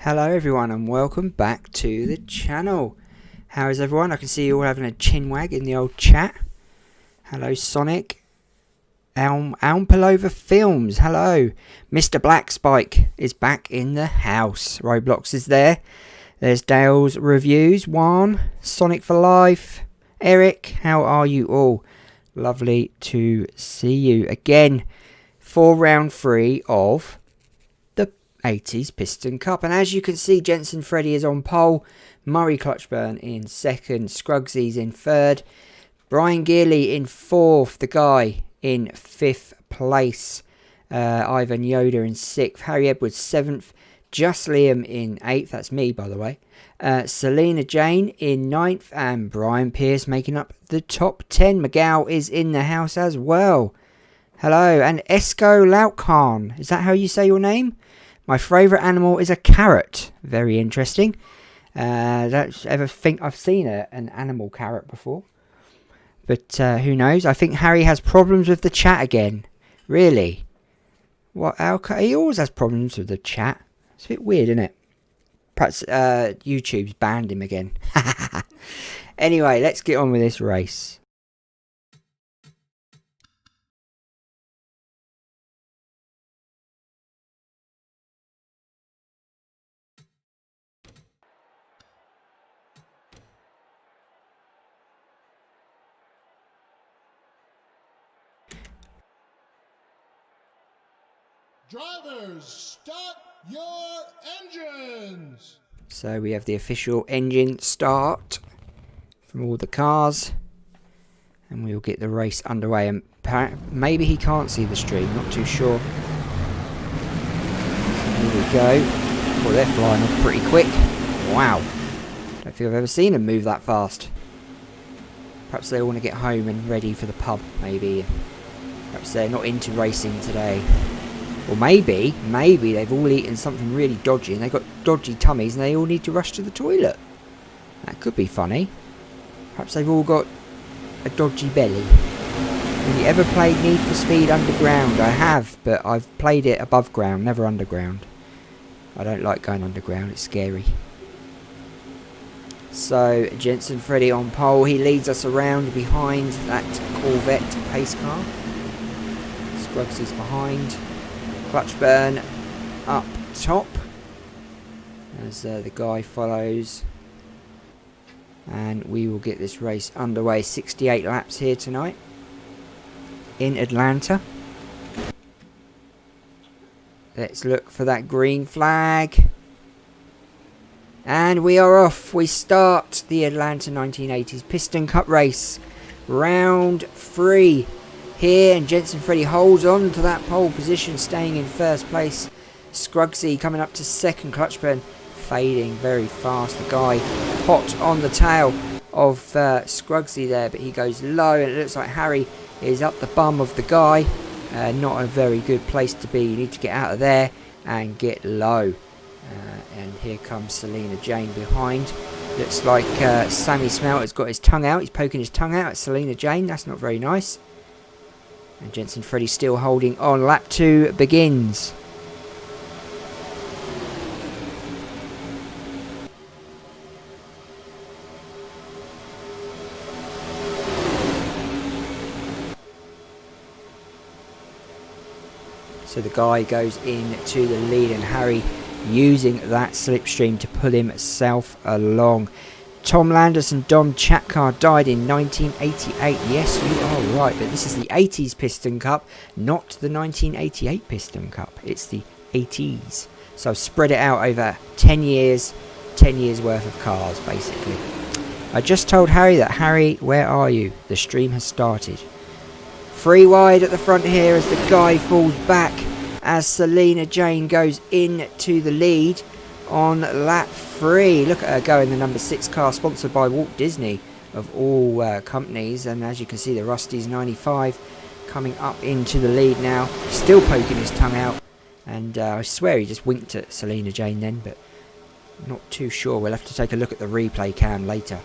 Hello everyone and welcome back to the channel. How is everyone? I can see you all having a chinwag in the old chat. Hello Sonic. Almpilova Films. Hello. Mr. Black Spike is back in the house. Roblox is there. There's Dale's Reviews. Juan. Sonic for Life. Eric. How are you all? Lovely to see you again for round 3 of 80s Piston Cup, and as you can see, Jensen Freddy is on pole, Murray Clutchburn in second, Scruggsy's in third, Brian Gearley in fourth, the guy in 5th place, Ivan Yoda in 6th, Harry Edwards 7th, Just Liam in 8th, that's me by the way, Selena Jane in 9th, and Brian Pierce making up the top 10. Miguel is in the house as well. Hello, and Esko Laukhan, is that how you say your name? My favourite animal is a carrot. Very interesting. Don't ever think I've seen an animal carrot before. But who knows? I think Harry has problems with the chat again. Really? What? He always has problems with the chat. It's a bit weird, isn't it? Perhaps YouTube's banned him again. Anyway, let's get on with this race. Drivers, start your engines! So we have the official engine start from all the cars, and we'll get the race underway. And maybe he can't see the stream, not too sure. Here we go. Well, they're flying off pretty quick. Wow. Don't think I've ever seen them move that fast. Perhaps they want to get home and ready for the pub, maybe. Perhaps they're not into racing today. Or maybe they've all eaten something really dodgy and they've got dodgy tummies and they all need to rush to the toilet. That could be funny. Perhaps they've all got a dodgy belly. Have you ever played Need for Speed Underground? I have, but I've played it above ground, never underground. I don't like going underground, it's scary. So, Jensen Freddy on pole. He leads us around behind that Corvette pace car. Scruggs is behind. Clutchburn up top as the guy follows, and we will get this race underway. 68 laps here tonight in Atlanta. Let's look for that green flag, and we are off. We start the Atlanta 1980s Piston Cup race, round 3 here, and Jensen Freddy holds on to that pole position, staying in first place. Scruggsy coming up to second. Clutchburn fading very fast. The guy hot on the tail of Scruggsy there, but he goes low, and it looks like Harry is up the bum of the guy. Not a very good place to be. You need to get out of there and get low. And here comes Selena Jane behind. Looks like Sammy Smelter's got his tongue out. He's poking his tongue out at Selena Jane. That's not very nice. And Jensen Freddy still holding on. Lap 2 begins. So the guy goes into the lead, and Harry using that slipstream to pull himself along. Tom Landis and Dom Chapcar died in 1988. Yes, you are right, but this is the 80s Piston Cup, not the 1988 Piston Cup. It's the 80s. So I've spread it out over 10 years worth of cars, basically. I just told Harry that, Harry, where are you? The stream has started. 3 wide at the front here as the guy falls back as Selena Jane goes into the lead on lap 3. Look at her go in the number 6 car, sponsored by Walt Disney of all companies. And as you can see, the Rusty's 95 coming up into the lead now, still poking his tongue out. And I swear he just winked at Selena Jane then, but I'm not too sure. We'll have to take a look at the replay cam later,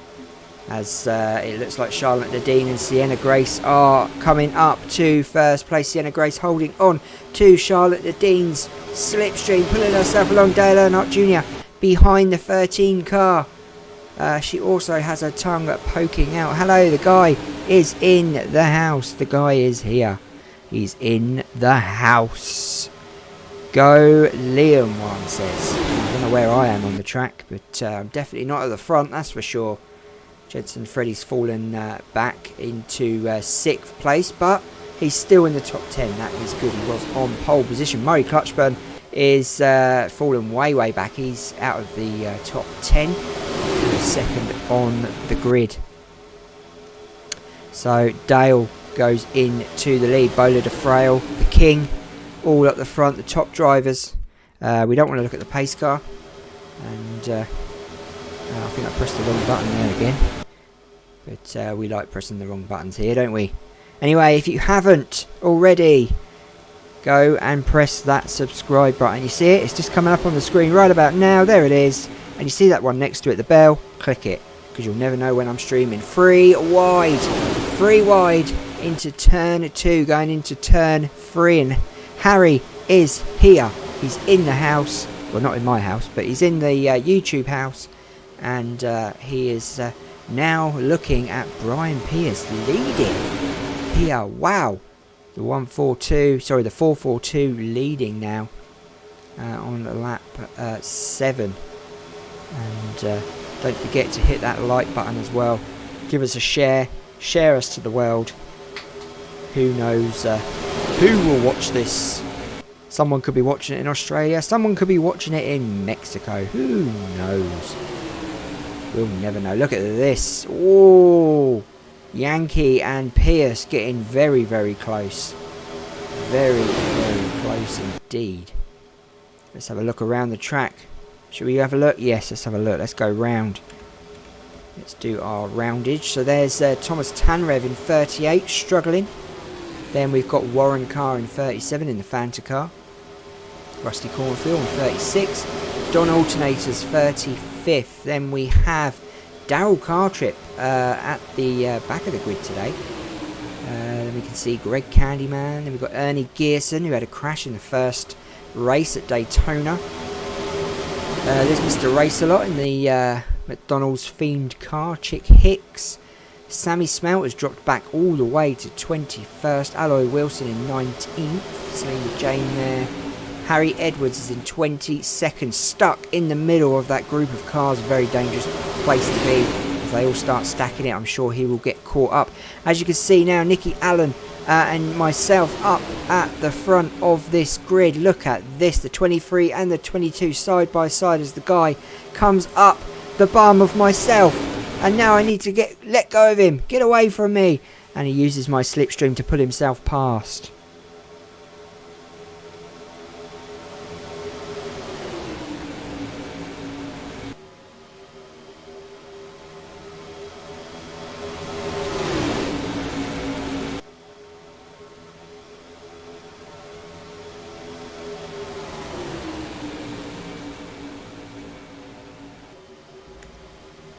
as it looks like Charlotte Nadine and Sienna Grace are coming up to first place. Sienna Grace holding on to Charlotte Nadine's slipstream, pulling herself along. Dale Earnhardt Jr. behind the 13 car. She also has her tongue poking out. Hello, the guy is in the house. The guy is here. He's in the house. Go Liam, one says. I don't know where I am on the track, but I'm definitely not at the front, that's for sure. Jensen Freddy's fallen back into 6th place, but he's still in the top 10. That is good. He was on pole position. Murray Clutchburn is fallen way back. He's out of the top 10. Second on the grid. So Dale goes into the lead. Bowler DeFrail, the King, all up the front, the top drivers. We don't want to look at the pace car. And I think I pressed the wrong button there again. But we like pressing the wrong buttons here, don't we? Anyway, if you haven't already, go and press that subscribe button. You see it? It's just coming up on the screen right about now. There it is. And you see that one next to it, the bell? Click it, because you'll never know when I'm streaming. 3 wide into turn 2, going into turn 3. And Harry is here. He's in the house. Well, not in my house, but he's in the YouTube house. And he is now looking at Brian Pierce leading here. Wow. The 442 leading now on lap 7. And don't forget to hit that like button as well. Give us a share. Share us to the world. Who knows who will watch this? Someone could be watching it in Australia. Someone could be watching it in Mexico. Who knows? We'll never know. Look at this. Oh, Yankee and Pierce getting very close. Very close indeed. Let's have a look around the track. Should we have a look? Yes, let's have a look. Let's go round. Let's do our roundage. So there's Thomas Tanrev in 38, struggling. Then we've got Warren Carr in 37 in the Fanta car. Rusty Cornfield in 36. Don Alternators 35th. Then we have Daryl Cartrip at the back of the grid today. Then we can see Greg Candyman. Then we've got Ernie Gearson, who had a crash in the first race at Daytona. There's Mr. Race-A-Lot in the McDonald's themed car. Chick Hicks. Sammy Smelt has dropped back all the way to 21st. Alloy Wilson in 19th. Same with Jane there. Harry Edwards is in 22nd. Stuck in the middle of that group of cars. Very dangerous place to be. If they all start stacking it, I'm sure he will get caught up. As you can see now, Nicky Allen and myself up at the front of this grid. Look at this, the 23 and the 22 side by side as the guy comes up the bum of myself, and now I need to let go of him, get away from me, and he uses my slipstream to pull himself past.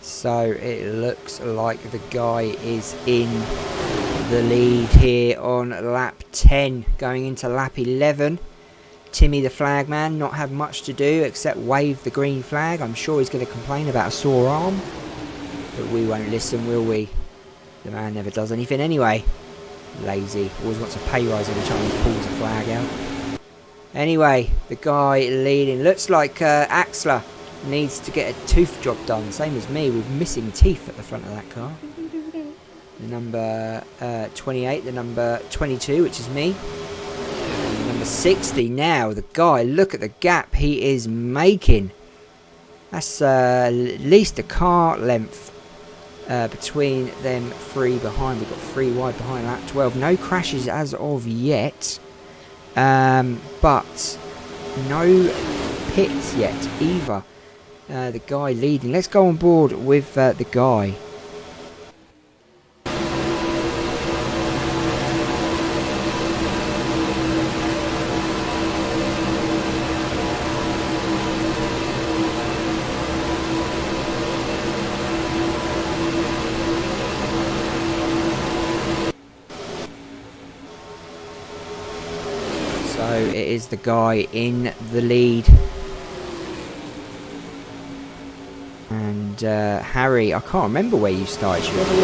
So it looks like the guy is in the lead here on lap 10, going into lap 11. Timmy the flagman not have much to do except wave the green flag. I'm sure he's going to complain about a sore arm, but we won't listen, will we? The man never does anything anyway. Lazy, always wants a pay rise every time he pulls a flag out. Anyway, the guy leading looks like Axler needs to get a tooth job done, same as me, with missing teeth at the front of that car. The number 28, the number 22, which is me, and the number 60 now. The guy, look at the gap he is making. That's at least a car length between them three behind. We've got 3 wide behind lap 12. No crashes as of yet, but no pits yet either. The guy leading. Let's go on board with the guy. So it is the guy in the lead. And Harry, I can't remember where you started. Should we have a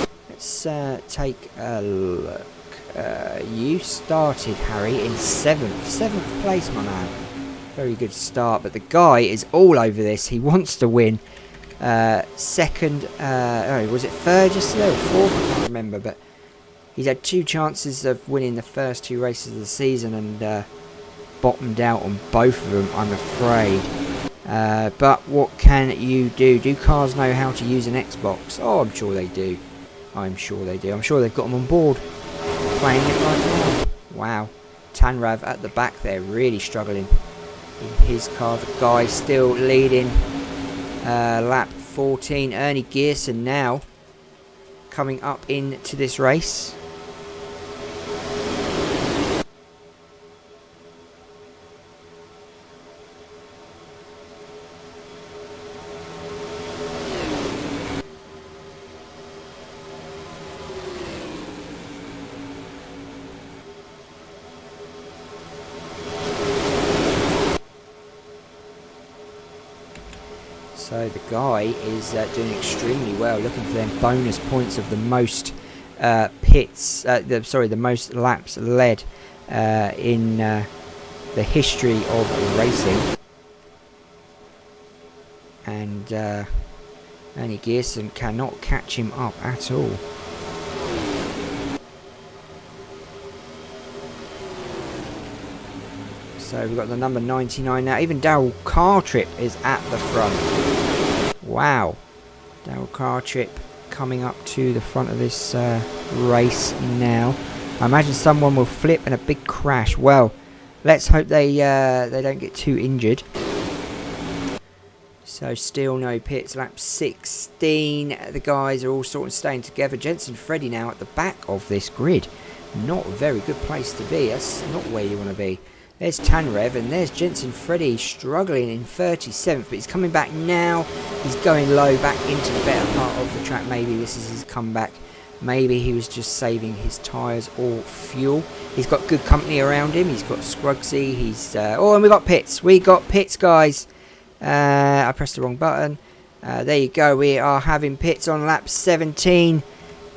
look? Let's take a look. You started, Harry, in 7th place, my man. Very good start, but the guy is all over this. He wants to win. Second, was it third yesterday or fourth? I can't remember, but he's had 2 chances of winning the first 2 races of the season and bottomed out on both of them, I'm afraid. But what can you do? Do cars know how to use an Xbox? Oh, I'm sure they do. I'm sure they do. I'm sure they've got them on board. Playing it right now. Wow. Tanrav at the back there, really struggling in his car. The guy still leading. Lap 14. Ernie Gearson now coming up into this race. So the guy is doing extremely well, looking for them bonus points of the most the most laps led in the history of racing. And Ernie Gearson cannot catch him up at all. So we've got the number 99 now. Even Daryl Cartrip is at the front. Wow. Daryl Cartrip coming up to the front of this race now. I imagine someone will flip and a big crash. Well, let's hope they don't get too injured. So still no pits. Lap 16. The guys are all sort of staying together. Jensen Freddy now at the back of this grid. Not a very good place to be. That's not where you want to be. There's Tanrev and there's Jensen Freddy struggling in 37th, but he's coming back now. He's going low back into the better part of the track. Maybe this is his comeback. Maybe he was just saving his tyres or fuel. He's got good company around him. He's got Scrugsy. He's oh, and we got pits. We got pits, guys. I pressed the wrong button. There you go. We are having pits on lap 17.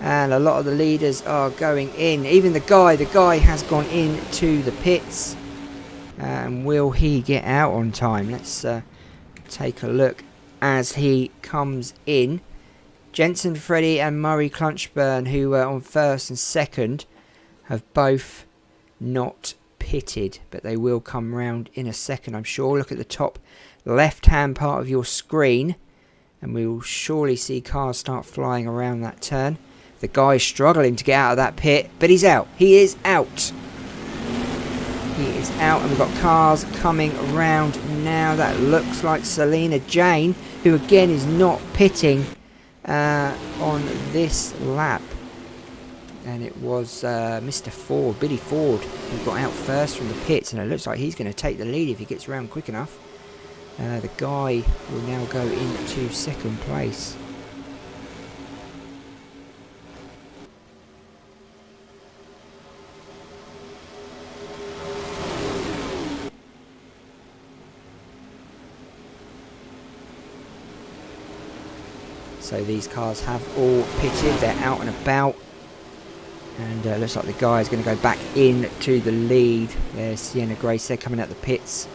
And a lot of the leaders are going in. Even the guy has gone into the pits. And will he get out on time? Let's take a look as he comes in. Jensen Freddy and Murray Clunchburn, who were on first and second, have both not pitted, but they will come round in a second, I'm sure. Look at the top left-hand part of your screen, and we will surely see cars start flying around that turn. The guy's struggling to get out of that pit, but he's out. He is out. He is out, and we've got cars coming around now. That looks like Selena Jane, who again is not pitting on this lap. And it was Mr. Ford, Billy Ford, who got out first from the pits, and it looks like he's going to take the lead if he gets around quick enough. The guy will now go into second place. So these cars have all pitted, they're out and about. And looks like the guy is going to go back into the lead. There's Sienna Grace, they're coming out the pits.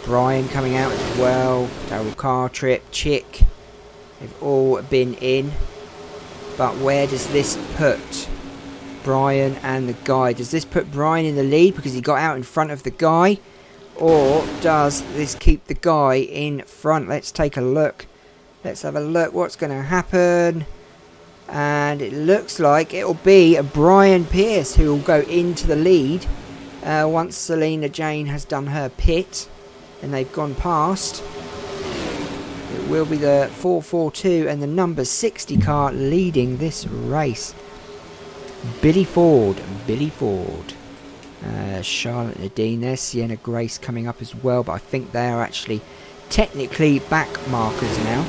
Brian coming out as well. Daryl Cartrip, Chick. They've all been in. But where does this put Brian and the guy? Does this put Brian in the lead because he got out in front of the guy? Or does this keep the guy in front? Let's take a look. Let's have a look what's going to happen. And it looks like it'll be a Brian Pierce who will go into the lead once Selena Jane has done her pit and they've gone past. It will be the 442 and the number 60 car leading this race. Billy Ford. Charlotte Nadine there. Sienna Grace coming up as well, but I think they are actually technically back markers now.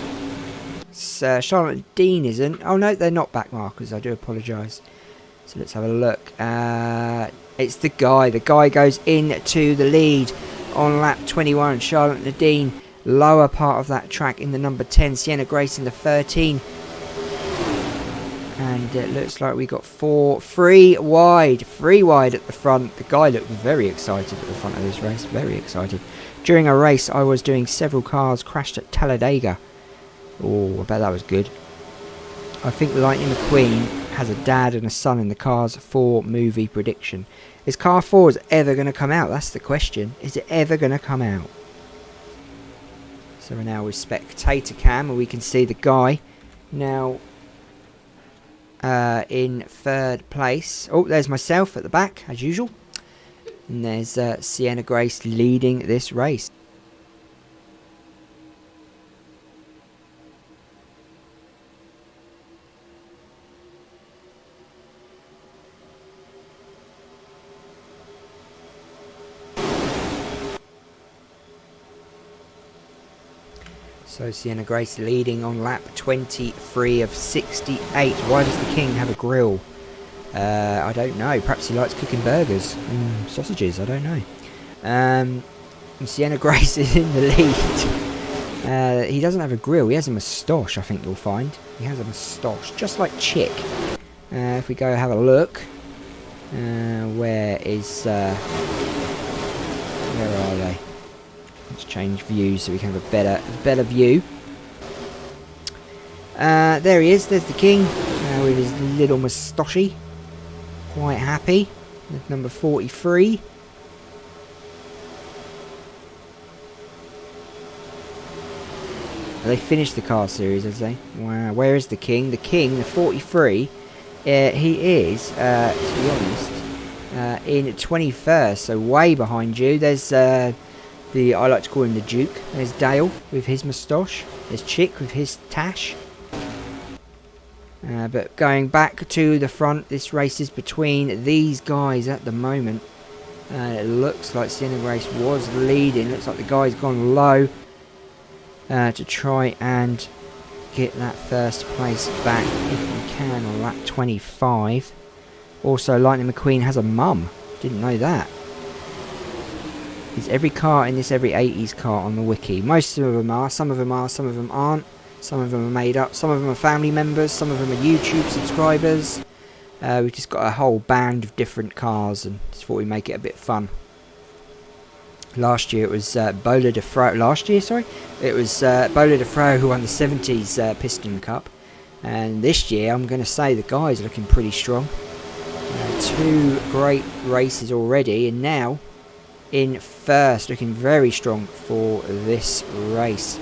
Charlotte Dean isn't. Oh no, they're not back markers. I do apologise. So let's have a look. It's the guy. The guy goes into the lead on lap 21. Charlotte Nadine lower part of that track in the number 10, Sienna Grace in the 13. And it looks like we got 3 wide at the front. The guy looked very excited at the front of this race, very excited. During a race I was doing, several cars crashed at Talladega. Oh, I bet that was good. I think Lightning McQueen has a dad and a son in the Cars 4 movie prediction. Is Car 4 ever going to come out? That's the question. Is it ever going to come out? So we're now with spectator cam, and we can see the guy now in 3rd place. Oh, there's myself at the back, as usual. And there's Sienna Grace leading this race. So Sienna Grace leading on lap 23 of 68. Why does the King have a grill? I don't know. Perhaps he likes cooking burgers and sausages. I don't know. And Sienna Grace is in the lead. He doesn't have a grill. He has a moustache, I think you'll find. He has a moustache, just like Chick. If we go have a look. Where are they? Let's change views so we can have a better view. There he is. There's the King with his little moustache. Quite happy with number 43. They finished the car series, as they. Wow. Where is the King? The King, the 43. He is, to be honest, in 21st, so way behind you. There's I like to call him the Duke. There's Dale with his moustache. There's Chick with his tash. But going back to the front, this race is between these guys at the moment. It looks like Sienna Grace was leading. Looks like the guy's gone low to try and get that 1st place back if we can on lap 25. Also, Lightning McQueen has a mum. Didn't know that. Is every car in this every 80s car on the wiki? Most of them are. Some of them are. Some of them aren't. Some of them are made up. Some of them are family members. Some of them are YouTube subscribers. We've just got a whole band of different cars, and just thought we'd make it a bit fun. Last year it was Bola de Fro. It was Bola de Fro who won the 70s Piston Cup. And this year I'm going to say the guys are looking pretty strong. 2 great races already, and now in 1st, looking very strong for this race.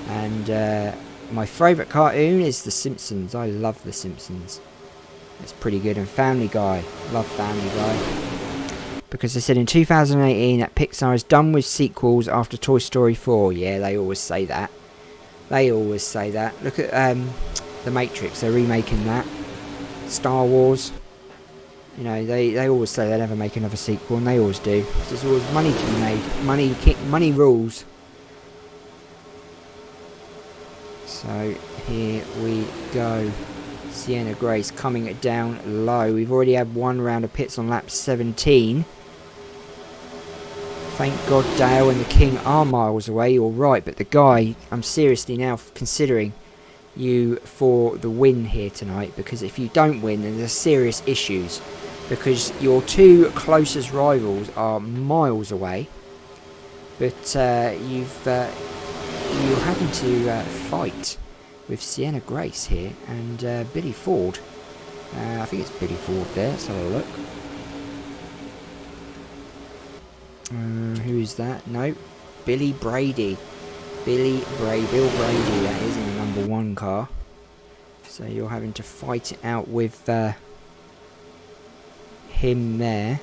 And my favourite cartoon is The Simpsons. I love The Simpsons. It's pretty good. And Family Guy. Love Family Guy. Because they said in 2018 that Pixar is done with sequels after Toy Story 4. Yeah, they always say that. They always say that. Look at The Matrix. They're remaking that. Star Wars. You know, they always say they'll never make another sequel, and they always do. There's always money to be made. Money rules. So here we go. Sienna Grace coming down low. We've already had 1 round of pits on lap 17. Thank God Dale and the King are miles away. You're right, but the guy, I'm seriously now considering you for the win here tonight, because if you don't win, then there's serious issues, because your 2 closest rivals are miles away, but you're having to fight with Sienna Grace here and Billy Ford. I think it's Billy Ford there. Let's have a look. Who is that? No, Billy Brady. Bill Brady, that is, in the number 1 car. So you're having to fight it out with him there.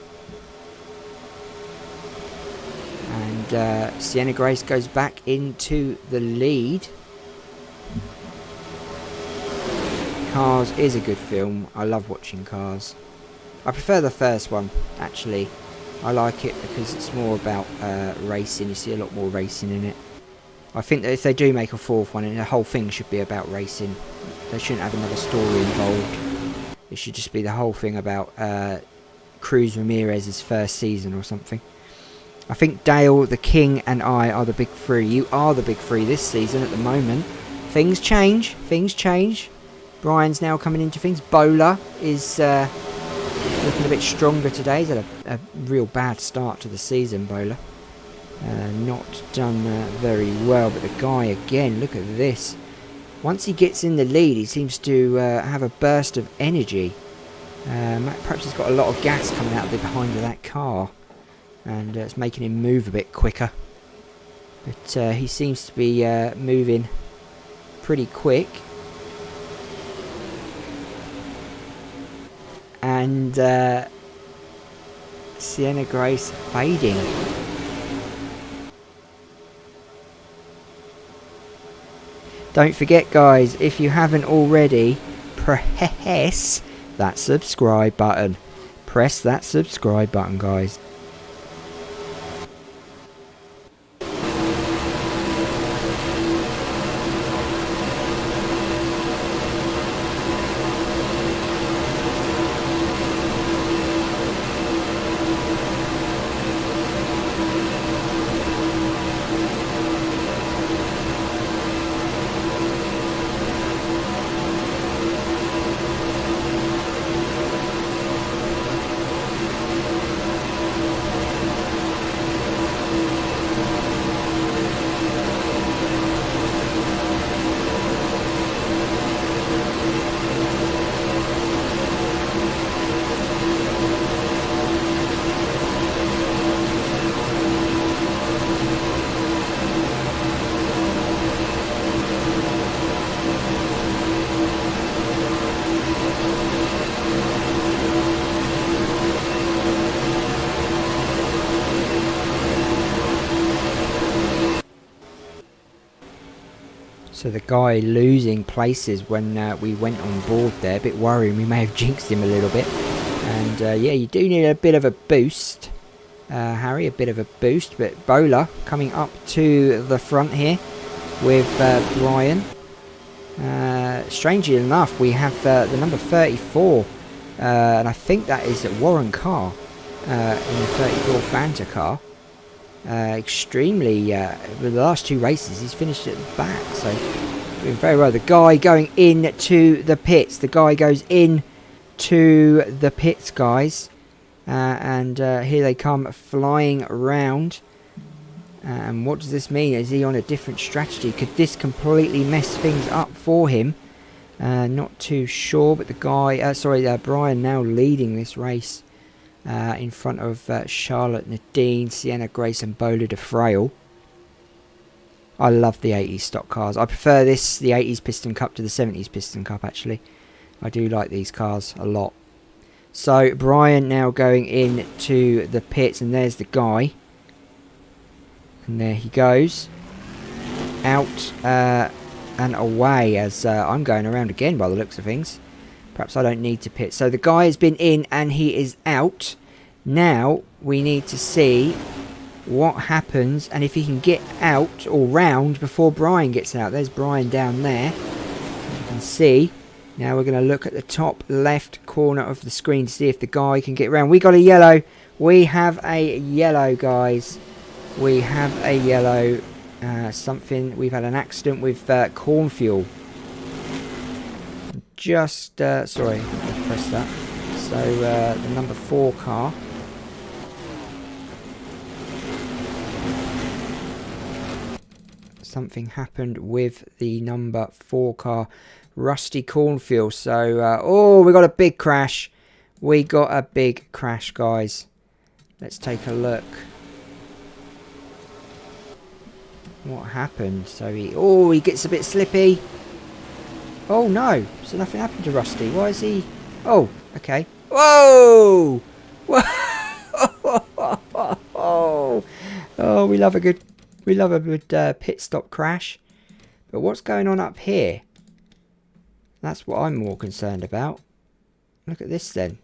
And Sienna Grace goes back into the lead. Cars is a good film. I love watching Cars. I prefer the first one, actually. I like it because it's more about racing. You see a lot more racing in it. I think that if they do make a 4th one, and the whole thing should be about racing. They shouldn't have another story involved. It should just be the whole thing about Cruz Ramirez's 1st season or something. I think Dale, the King, and I are the big three. You are the big three this season at the moment. Things change. Things change. Brian's now coming into things. Bowler is looking a bit stronger today. He's had a real bad start to the season, Bowler. Not done very well. But the guy, again, look at this. Once he gets in the lead, he seems to have a burst of energy. Perhaps he's got a lot of gas coming out of the behind of that car. And it's making him move a bit quicker. But he seems to be moving pretty quick. And Sienna Grace fading. Don't forget, guys, if you haven't already, press that subscribe button. Press that subscribe button, guys. So the guy losing places when we went on board there, a bit worrying. We may have jinxed him a little bit. And yeah, you do need a bit of a boost, Harry, a bit of a boost. But Bowler coming up to the front here with Brian. Strangely enough, we have the number 34, and I think that is Warren Carr in the 34 Fanta car. Extremely, the last two races he's finished at the back, so doing very well. The guy going into the pits. The guy goes in to the pits, guys, and here they come flying around. And what does this mean? Is he on a different strategy? Could this completely mess things up for him? Not too sure, but the guy, Brian now leading this race. In front of Charlotte, Nadine, Sienna Grace and Bowler de Frail. I love the 80s stock cars. I prefer the 80s Piston Cup to the 70s Piston Cup, actually. I do like these cars a lot. So Brian now going into the pits, and there's the guy. And there he goes. Out and away as I'm going around again by the looks of things. Perhaps I don't need to pit. So the guy has been in and he is out. Now we need to see what happens and if he can get out or round before Brian gets out. There's Brian down there. You can see. Now we're going to look at the top left corner of the screen to see if the guy can get round. We got a yellow. We have a yellow, guys. We have a yellow. We've had an accident with corn fuel. Just sorry, I pressed that. So the number 4 car. Something happened with the number 4 car, rusty cornfield. So oh, we got a big crash. We got a big crash, guys. Let's take a look. What happened? So he gets a bit slippy. Oh no, so nothing happened to Rusty. Why is he... Oh, okay. Whoa! Whoa! Oh, we love a good pit stop crash. But what's going on up here? That's what I'm more concerned about. Look at this then.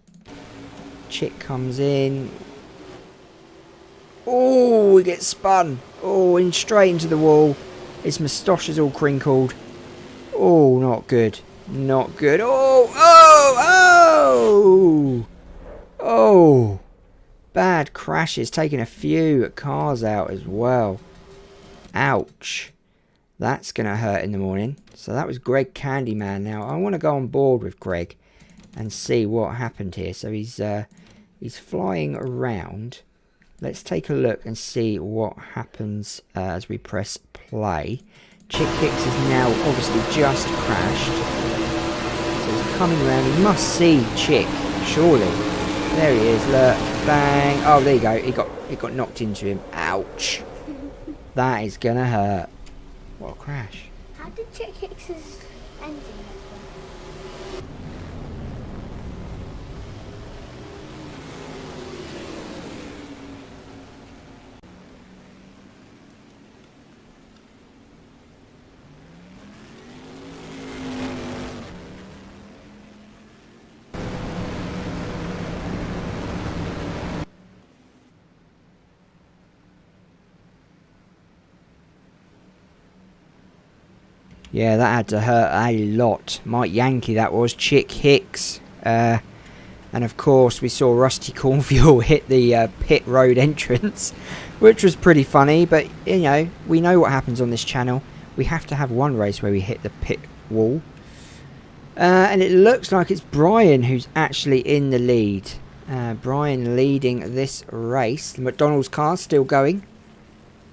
Chick comes in. Oh, he gets spun. Oh, in straight into the wall. His moustache is all crinkled. Oh, not good. Not good. Oh, oh, oh! Oh! bad crashes, taking a few cars out as well. Ouch. That's going to hurt in the morning. So that was Greg Candyman. Now, I want to go on board with Greg and see what happened here. So he's flying around. Let's take a look and see what happens as we press play. Chick Hicks has now obviously just crashed. So he's coming around. He must see Chick, surely. There he is, look. Bang. Oh, there you go. He got knocked into him. Ouch. That is going to hurt. What a crash. How did Chick Hicks's engine happen? Yeah, that had to hurt a lot. Mike Yankee, that was. Chick Hicks. And of course, we saw Rusty Cornfuel hit the pit road entrance, which was pretty funny. But, you know, we know what happens on this channel. We have to have one race where we hit the pit wall. And it looks like it's Brian who's actually in the lead. Brian leading this race. The McDonald's car's still going.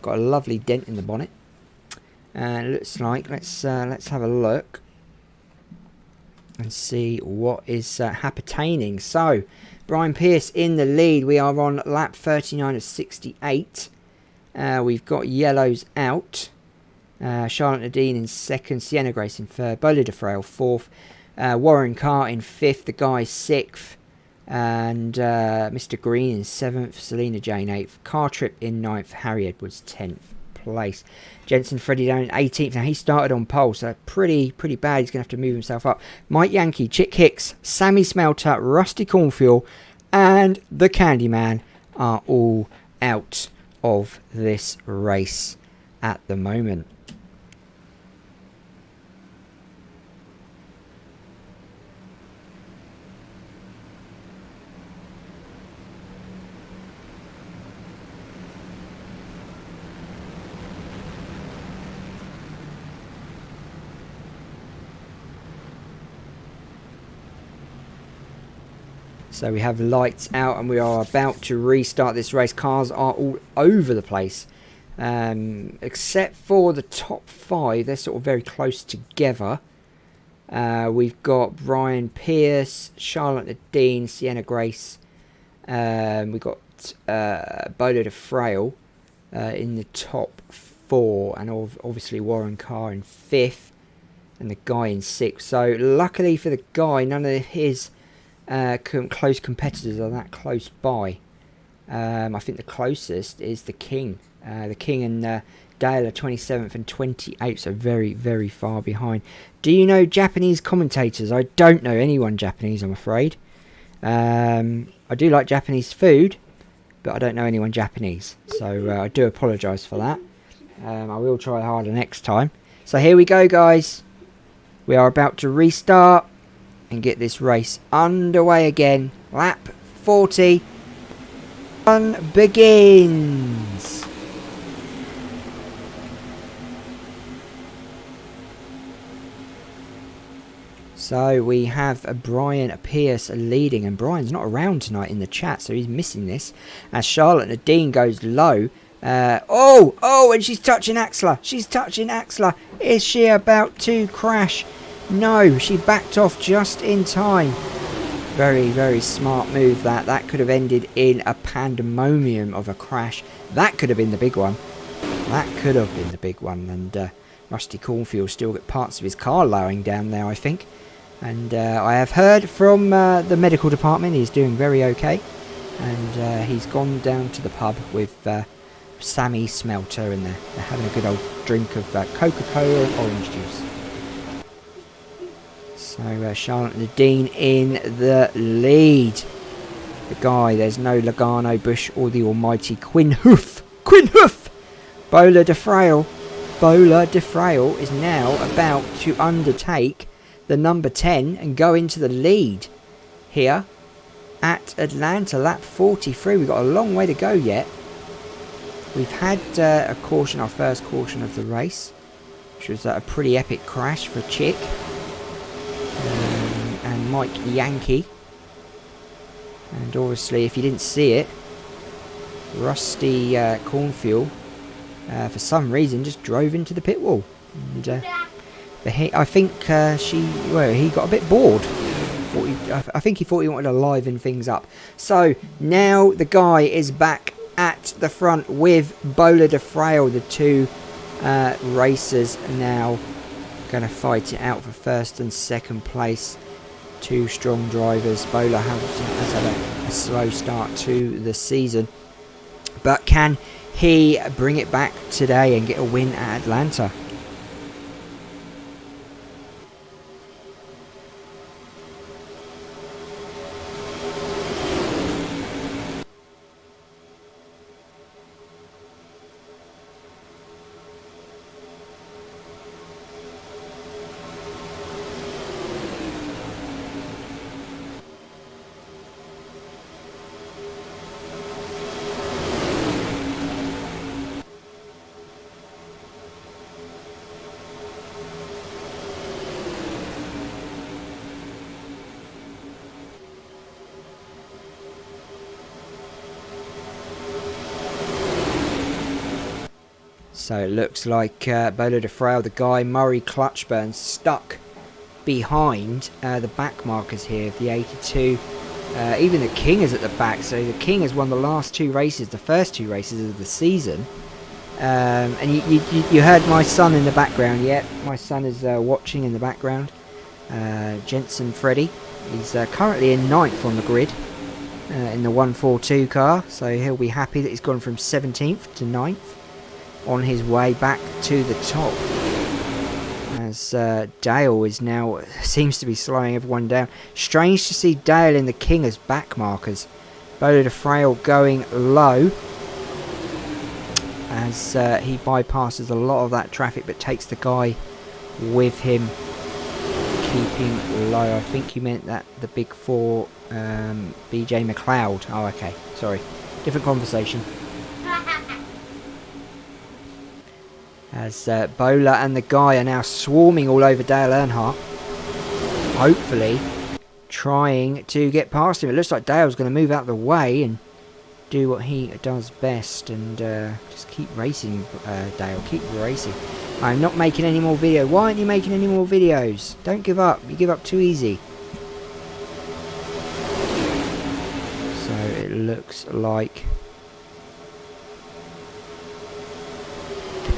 Got a lovely dent in the bonnet. Looks like let's have a look and see what is happening. So Brian Pierce in the lead. We are on lap 39 of 68. We've got yellows out. Charlotte Nadine in second. Sienna Grace in third. Bola DeFrail fourth. Warren Carr in fifth. The guy sixth. And Mr. Green in seventh. Selena Jane eighth. Car Trip in ninth. Harry Edwards 10th place. Jensen Freddie down in 18th. Now he started on pole, so pretty bad. He's going to have to move himself up. Mike Yankee, Chick Hicks, Sammy Smelter, Rusty Cornfuel, and the Candyman are all out of this race at the moment. So we have lights out and we are about to restart this race. Cars are all over the place. Except for the top five. They're sort of very close together. We've got Brian Pierce, Charlotte Nadine, Sienna Grace. We've got Bola DeFrail in the top four. And obviously Warren Carr in fifth. And the guy in sixth. So luckily for the guy, none of his close competitors are that close by. I think the closest is the King. The King and Dale are 27th and 28th, so very far behind. Do you know Japanese commentators? I don't know anyone Japanese, I'm afraid. I do like Japanese food, but I don't know anyone Japanese, so I do apologise for that. I will try harder next time. So here we go, guys. We are about to restart and get this race underway again. Lap 40 begins. So we have Brian Pierce leading, and Brian's not around tonight in the chat, so he's missing this. As Charlotte Nadine goes low. And she's touching Axler. She's touching Axler. Is she about to crash? No, she backed off just in time. Very smart move that. That could have ended in a pandemonium of a crash. That could have been the big one. That could have been the big one. And Rusty Cornfuel still got parts of his car lying down there, I think. And I have heard from the medical department he's doing very okay. And he's gone down to the pub with Sammy Smelter, and they're having a good old drink of Coca-Cola and orange juice. So Charlotte Nadine in the lead. The guy, there's no Logano, Bush or the almighty Quinn Hoof. Bola DeFrail is now about to undertake the number 10 and go into the lead here. at Atlanta, lap 43. We've got a long way to go yet. We've had a caution, our first caution of the race, which was a pretty epic crash for Chick and Mike Yankee. And obviously, if you didn't see it, Rusty Cornfield, for some reason, just drove into the pit wall. And I think he got a bit bored. I think he thought he wanted to liven things up. So now the guy is back at the front with Bola de Frail. The two racers now going to fight it out for first and second place. Two strong drivers. Bola has had a slow start to the season, but can he bring it back today and get a win at Atlanta? So it looks like Bola de Frail, the guy, Murray Clutchburn, stuck behind the back markers here of the 82. Even the King is at the back, so the King has won the last two races, the first two races of the season. And you heard my son in the background, yeah, my son is watching in the background. Jensen Freddy, he's currently in 9th on the grid in the 142 car, so he'll be happy that he's gone from 17th to 9th. On his way back to the top, as Dale is now seems to be slowing everyone down. Strange to see Dale in the King as back markers. Bola de Frail going low as he bypasses a lot of that traffic, but takes the guy with him, keeping low. I think he meant that the big four, BJ McLeod. Oh, okay, sorry, different conversation. As Bola and the guy are now swarming all over Dale Earnhardt, hopefully trying to get past him. It looks like Dale's going to move out of the way and do what he does best and just keep racing, Dale, keep racing. I'm not making any more videos. Why aren't you making any more videos? Don't give up. You give up too easy. So it looks like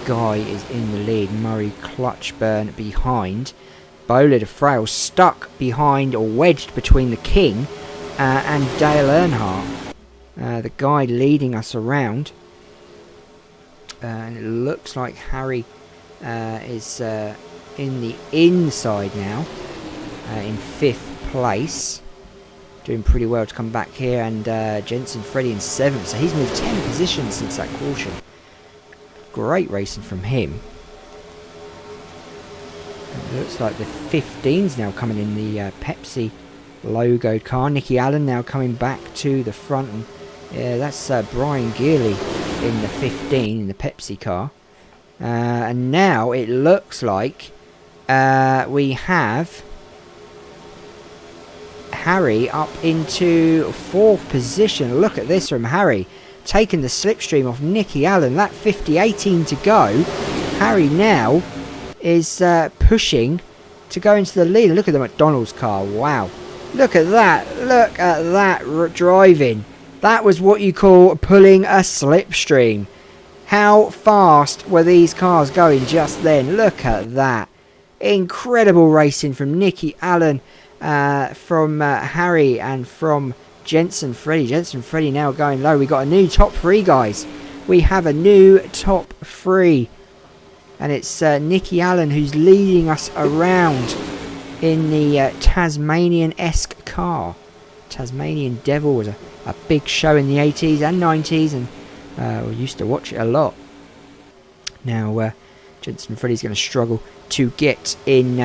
guy is in the lead. Murray Clutchburn behind. Bola de Frail stuck behind or wedged between the King and Dale Earnhardt. The guy leading us around. And it looks like Harry is in the inside now. In 5th place. Doing pretty well to come back here. And Jensen Freddy in 7th. So he's moved 10 positions since that caution. Great racing from him. It looks like the 15's now coming in the Pepsi logoed car. Nicky Allen now coming back to the front. And, yeah, that's Brian Gearley in the 15 in the Pepsi car. And now it looks like we have Harry up into 4th position. Look at this from Harry. Taking the slipstream off Nicky Allen. That 50-18 to go. Harry now is pushing to go into the lead. Look at the McDonald's car. Wow. Look at that. Look at that driving. That was what you call pulling a slipstream. How fast were these cars going just then? Look at that. Incredible racing from Nicky Allen, from Harry, and from Jensen Freddy. Jensen Freddy now going low. We got a new top 3, guys. We have a new top 3. And it's Nicky Allen who's leading us around in the Tasmanian-esque car. Tasmanian Devil was a big show in the 80s and 90s, and we used to watch it a lot. Now, Jensen Freddy's going to struggle to get in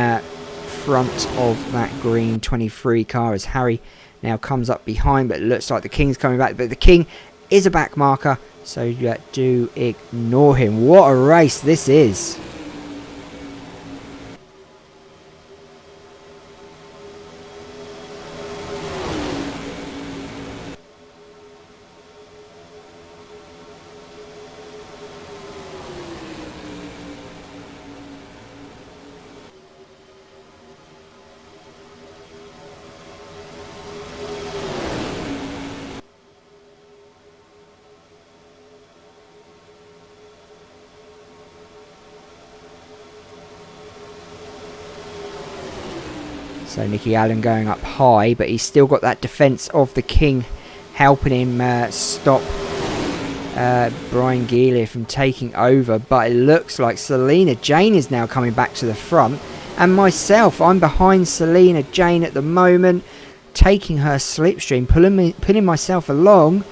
front of that green 23 car as Harry now comes up behind, but it looks like the King's coming back. But the King is a back marker, so you do ignore him. What a race this is. So Nicky Allen going up high, but he's still got that defence of the King helping him stop Brian Geely from taking over. But it looks like Selena Jane is now coming back to the front. And myself, I'm behind Selena Jane at the moment, taking her slipstream, pulling myself along.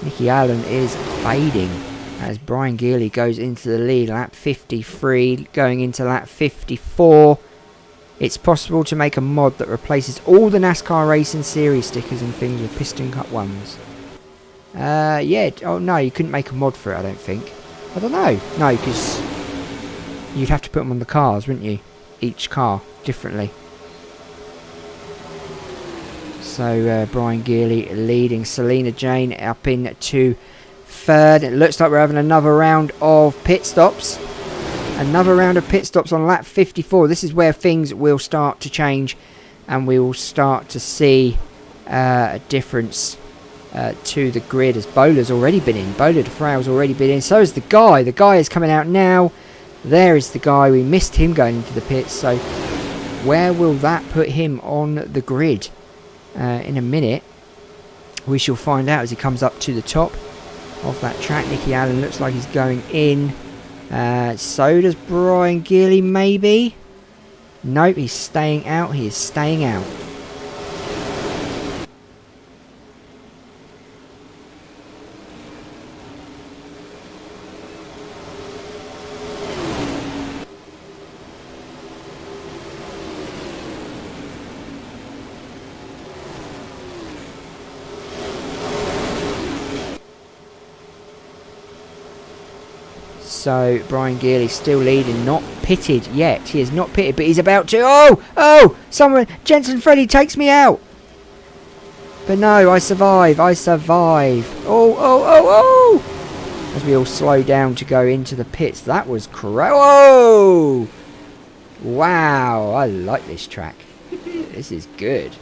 Nicky Allen is fading as Brian Geely goes into the lead. Lap 53, going into lap 54. It's possible to make a mod that replaces all the NASCAR Racing Series stickers and things with piston cut ones. Yeah. Oh, no, you couldn't make a mod for it, I don't think. I don't know. No, because you'd have to put them on the cars, wouldn't you? Each car, differently. So, Brian Geely leading Selena Jane up into third. It looks like we're having another round of pit stops. Another round of pit stops on lap 54. This is where things will start to change, and we will start to see a difference to the grid, as Bowler's already been in. Bowler DeFrail's already been in. So is the Guy. The Guy is coming out now. There is the Guy. We missed him going into the pits. So where will that put him on the grid? In a minute, we shall find out as he comes up to the top of that track. Nicky Allen looks like he's going in. So does Brian Geely, maybe? Nope, he's staying out. He is staying out. So Brian Geely still leading, not pitted yet. He is not pitted, but he's about to. Oh! Someone, Jensen Freddy takes me out. But no, I survive. Oh! As we all slow down to go into the pits. That was crazy. Oh! Wow, I like this track. This is good.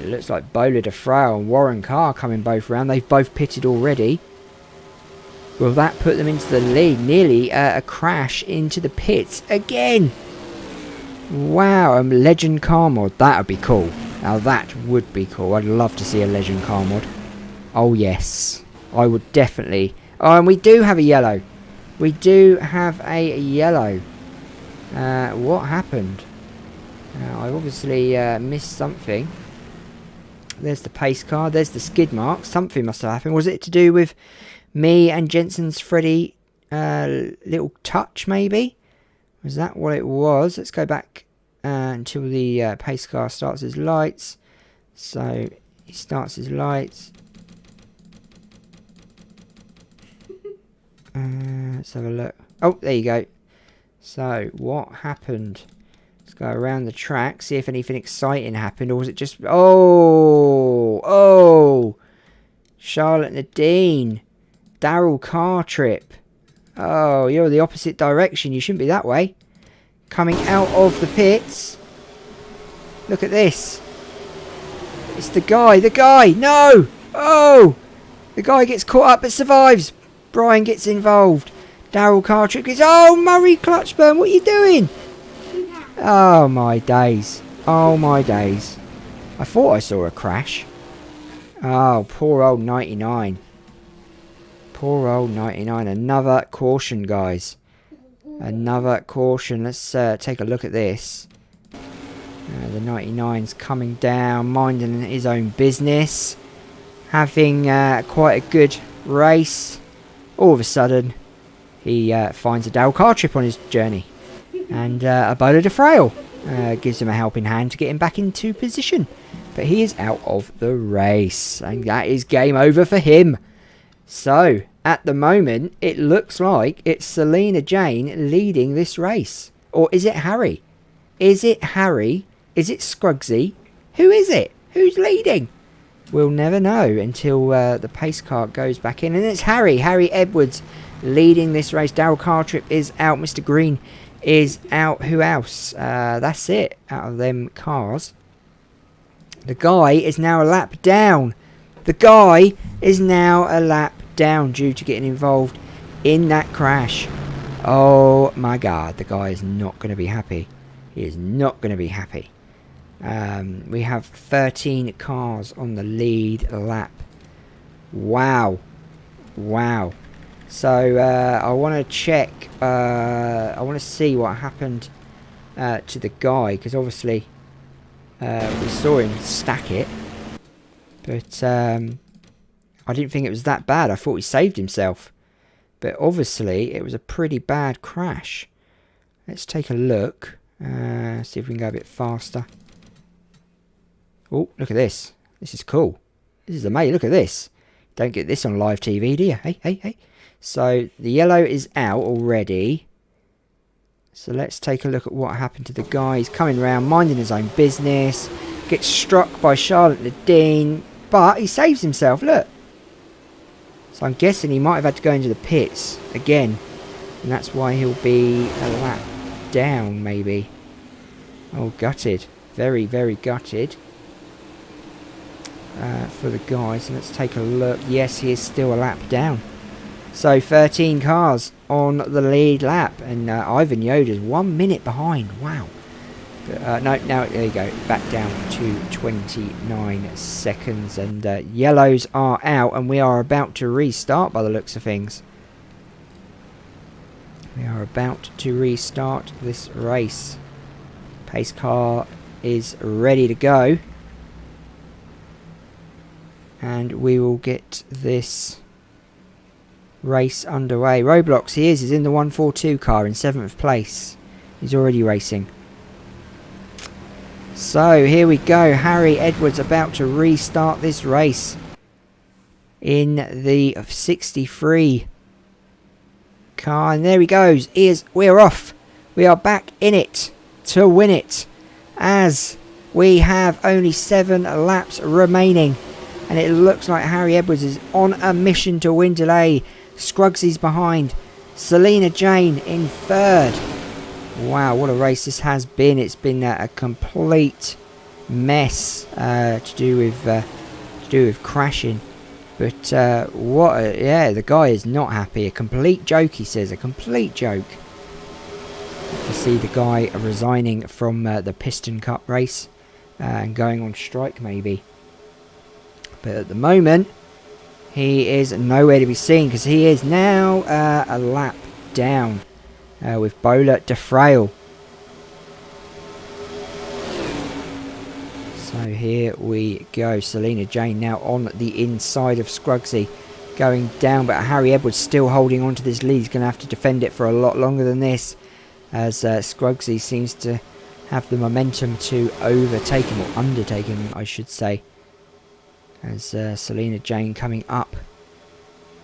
It looks like Bowler DeFrail and Warren Carr coming both round. They've both pitted already. Will that put them into the lead? Nearly a crash into the pits again. Wow, a Legend car mod. That would be cool. Now that would be cool. I'd love to see a Legend car mod. Oh yes. I would definitely. Oh, and we do have a yellow. We do have a yellow. What happened? I obviously missed something. There's the pace car. There's the skid mark. Something must have happened. Was it to do with me and Jensen's Freddy little touch, maybe? Was that what it was? Let's go back until the pace car starts his lights. So he starts his lights. Let's have a look. Oh, there you go. So what happened? Let's go around the track, see if anything exciting happened, or was it just... Oh! Charlotte Nadine. Daryl car trip. Oh, you're the opposite direction. You shouldn't be that way. Coming out of the pits. Look at this. It's the Guy. The Guy. No. Oh. The Guy gets caught up but survives. Brian gets involved. Daryl car trip gets... Oh, Murray Clutchburn. What are you doing? Oh, my days. Oh, my days. I thought I saw a crash. Oh, poor old 99. Poor old 99. Another caution, guys. Another caution. Let's take a look at this. The 99's coming down, minding his own business. Having quite a good race. All of a sudden, he finds a Dale car trip on his journey. And a Bowler DeFrail gives him a helping hand to get him back into position. But he is out of the race. And that is game over for him. So, at the moment, it looks like it's Selena Jane leading this race. Or is it Harry? Is it Harry? Is it Scrugsy? Who is it? Who's leading? We'll never know until the pace car goes back in. And it's Harry. Harry Edwards leading this race. Daryl Cartrip is out. Mr. Green is out. Who else? That's it out of them cars. The guy is now a lap down. The guy is now a lap down due to getting involved in that crash. Oh my god, the guy is not going to be happy. He is not going to be happy. We have 13 cars on the lead lap. Wow. Wow. So I want to check. I want to see what happened to the guy, because obviously we saw him stack it. But I didn't think it was that bad. I thought he saved himself. But obviously it was a pretty bad crash. Let's take a look. See if we can go a bit faster. Oh, look at this. This is cool. This is amazing. Look at this. Don't get this on live TV, do you? Hey, hey, hey. So the yellow is out already. So let's take a look at what happened to the guy. He's coming around, minding his own business. Gets struck by Charlotte Nadine. But he saves himself, look. So I'm guessing he might have had to go into the pits again. And that's why he'll be a lap down, maybe. Oh, gutted. Very, very gutted. For the guys. Let's take a look. Yes, he is still a lap down. So 13 cars on the lead lap. And Ivan Yoda's 1 minute behind. Wow. But, no, now there you go. Back down to 29 seconds. And yellows are out. And we are about to restart by the looks of things. We are about to restart this race. Pace car is ready to go. And we will get this race underway. Roblox, he is. He's in the 142 car in 7th place. He's already racing. So, here we go. Harry Edwards about to restart this race. In the 63 car. And there he goes. We're off. We are back in it to win it. As we have only 7 laps remaining. And it looks like Harry Edwards is on a mission to win today. Scrugsy's behind. Selena Jane in 3rd. Wow, what a race this has been. It's been a complete mess to do with crashing. But the guy is not happy. A complete joke, he says. A complete joke. You see the guy resigning from the Piston Cup race and going on strike maybe. But at the moment, he is nowhere to be seen because he is now a lap down with Bola DeFrail. So here we go. Selena Jane now on the inside of Scrugsy, going down. But Harry Edwards still holding on to this lead. He's going to have to defend it for a lot longer than this, as Scrugsy seems to have the momentum to overtake him, or undertake him, I should say. As Selena Jane coming up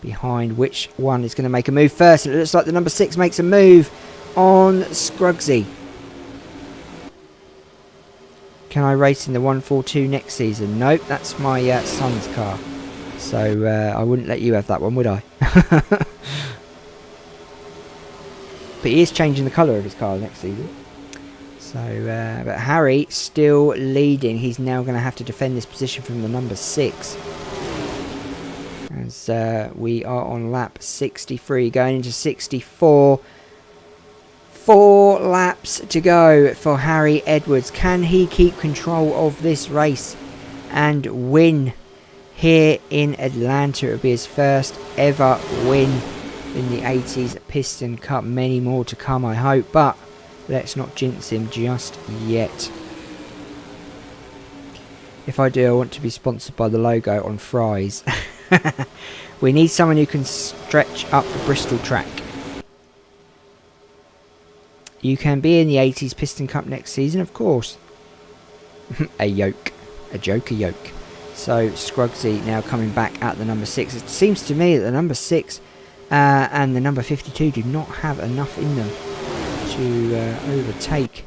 behind. Which one is going to make a move first? It looks like the number 6 makes a move on Scrugsy. Can I race in the 142 next season? Nope, that's my son's car. So I wouldn't let you have that one, would I? But he is changing the colour of his car next season. So, but Harry still leading. He's now going to have to defend this position from the number 6. As we are on lap 63, going into 64. 4 laps to go for Harry Edwards. Can he keep control of this race and win here in Atlanta? It will be his first ever win in the 80s Piston Cup. Many more to come, I hope, but let's not jinx him just yet. If I do, I want to be sponsored by the logo on fries. We need someone who can stretch up the Bristol track. You can be in the 80s Piston Cup next season, of course. A yoke. a joker yoke. So Scrugsy now coming back at the number 6. It seems to me that the number 6 and the number 52 do not have enough in them to overtake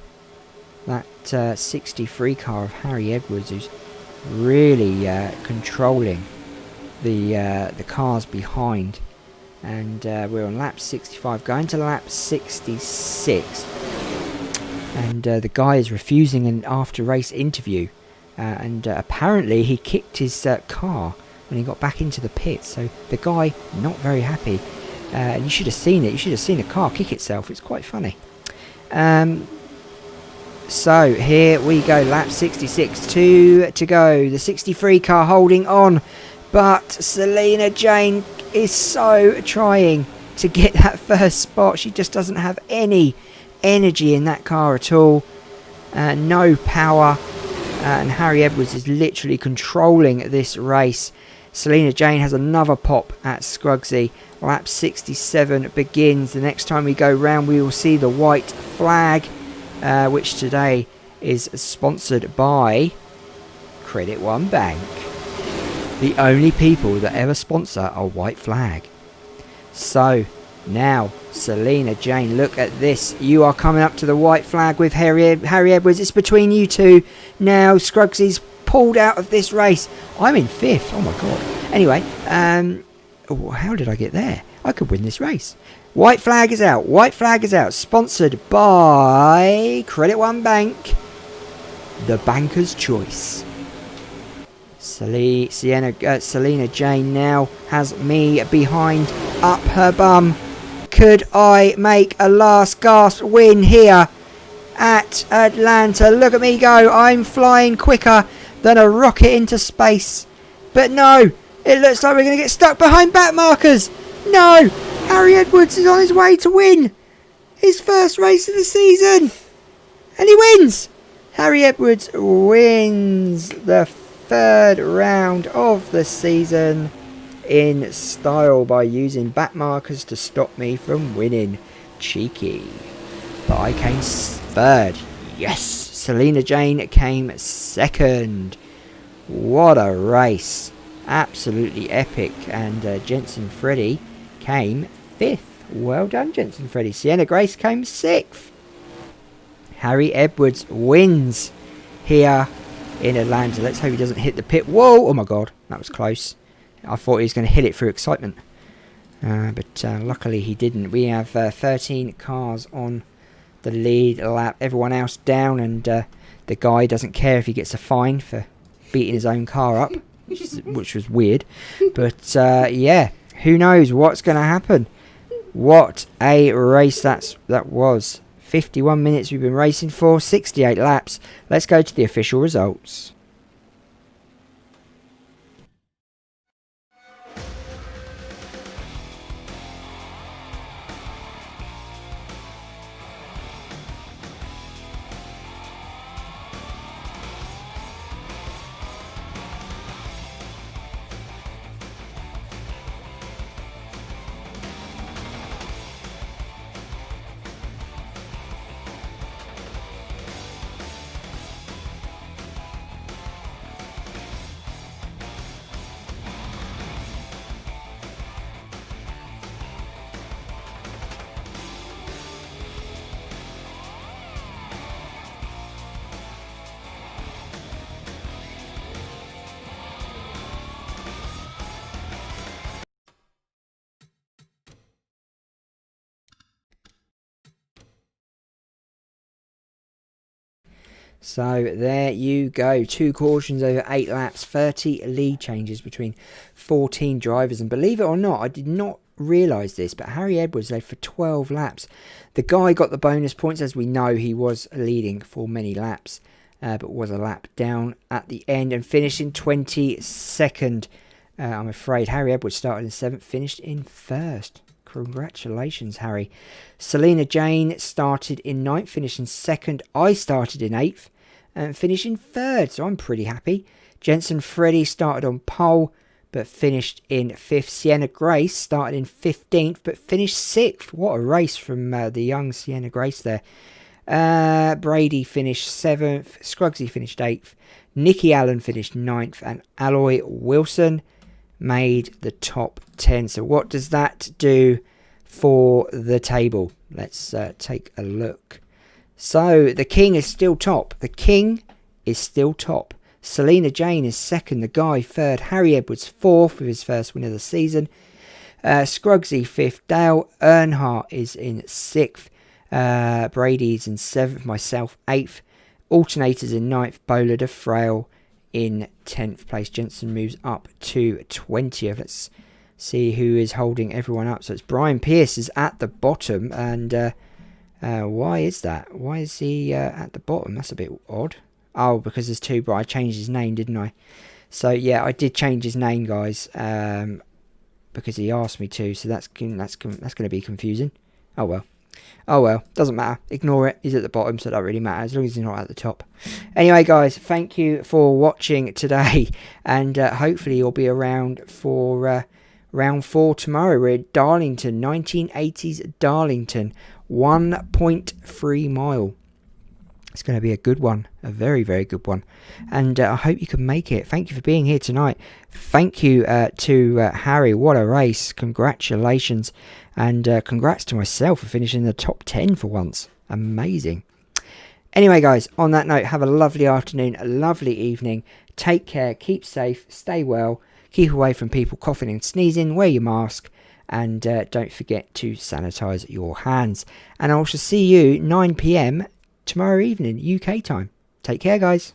that 63 car of Harry Edwards, who's really controlling the cars behind. And we're on lap 65, going to lap 66. And the guy is refusing an after-race interview. And apparently he kicked his car when he got back into the pit. So the guy, not very happy. And you should have seen it. You should have seen a car kick itself. It's quite funny. So here we go. Lap 66. 2 to go. The 63 car holding on. But Selena Jane is so trying to get that first spot. She just doesn't have any energy in that car at all. No power. And Harry Edwards is literally controlling this race. Selena Jane has another pop at Scrugsy. Lap 67 begins. The next time we go round, we will see the white flag, which today is sponsored by Credit One Bank. The only people that ever sponsor a white flag. So now, Selena Jane, look at this. You are coming up to the white flag with Harry Edwards. It's between you two. Now, Scrugsy's pulled out of this race. I'm in 5th. Oh, my God. Anyway, how did I get there? I could win this race. White flag is out. White flag is out. Sponsored by Credit One Bank. The banker's choice. Selena Jane now has me behind, up her bum. Could I make a last gasp win here at Atlanta? Look at me go. I'm flying quicker than a rocket into space. But no, it looks like we're going to get stuck behind back markers. No, Harry Edwards is on his way to win his first race of the season. And he wins. Harry Edwards wins the 3rd round of the season in style by using back markers to stop me from winning. Cheeky. But I came 3rd. Yes. Selena Jane came 2nd. What a race. Absolutely epic. And Jensen Freddy came 5th. Well done, Jensen Freddy. Sienna Grace came 6th. Harry Edwards wins here in Atlanta. Let's hope he doesn't hit the pit wall. Oh my God, that was close. I thought he was going to hit it through excitement. But luckily he didn't. We have 13 cars on the lead lap. Everyone else down, and the guy doesn't care if he gets a fine for beating his own car up, which was weird. But yeah, who knows what's going to happen. What a race that was. 51 minutes we've been racing for, 68 laps. Let's go to the official results. So there you go, 2 cautions over 8 laps, 30 lead changes between 14 drivers. And believe it or not, I did not realise this, but Harry Edwards led for 12 laps. The guy got the bonus points. As we know, he was leading for many laps, but was a lap down at the end and finished in 22nd. I'm afraid Harry Edwards started in 7th, finished in 1st. Congratulations, Harry. Selena Jane started in 9th, finished in 2nd. I started in 8th and finished in 3rd, so I'm pretty happy. Jensen Freddy started on pole but finished in 5th. Sienna Grace started in 15th but finished 6th. What a race from the young Sienna Grace there. Brady finished 7th. Scruggsy finished 8th. Nicky Allen finished 9th. And Alloy Wilson made the top 10. So what does that do for the table? Let's take a look. So the King is still top. The King is still top. Selena Jane is 2nd. The Guy 3rd. Harry Edwards 4th with his first win of the season. Scruggsy 5th. Dale Earnhardt is in 6th. Brady's in 7th. Myself 8th. Alternators in 9th. Bowler de Frail in 10th place. Jensen moves up to 20th. Let's see who is holding everyone up. So it's Brian Pierce is at the bottom. And why is that? Why is he at the bottom? That's a bit odd. Oh, because there's two. But I changed his name, didn't I? So yeah, I did change his name, guys. Because he asked me to. So that's going to be confusing. Oh well. Oh well, doesn't matter. Ignore it. He's at the bottom, so it doesn't really matter as long as he's not at the top. Anyway, guys, thank you for watching today, and hopefully you'll be around for round 4 tomorrow. We're at Darlington, 1980s Darlington, 1.3 mile. It's going to be a good one, a very, very good one. And I hope you can make it. Thank you for being here tonight. Thank you to Harry. What a race. Congratulations. And congrats to myself for finishing in the top 10 for once. Amazing. Anyway, guys, on that note, have a lovely afternoon, a lovely evening. Take care, keep safe, stay well, keep away from people coughing and sneezing, wear your mask, and don't forget to sanitize your hands. And I will see you 9 p.m. tomorrow evening, UK time. Take care, guys.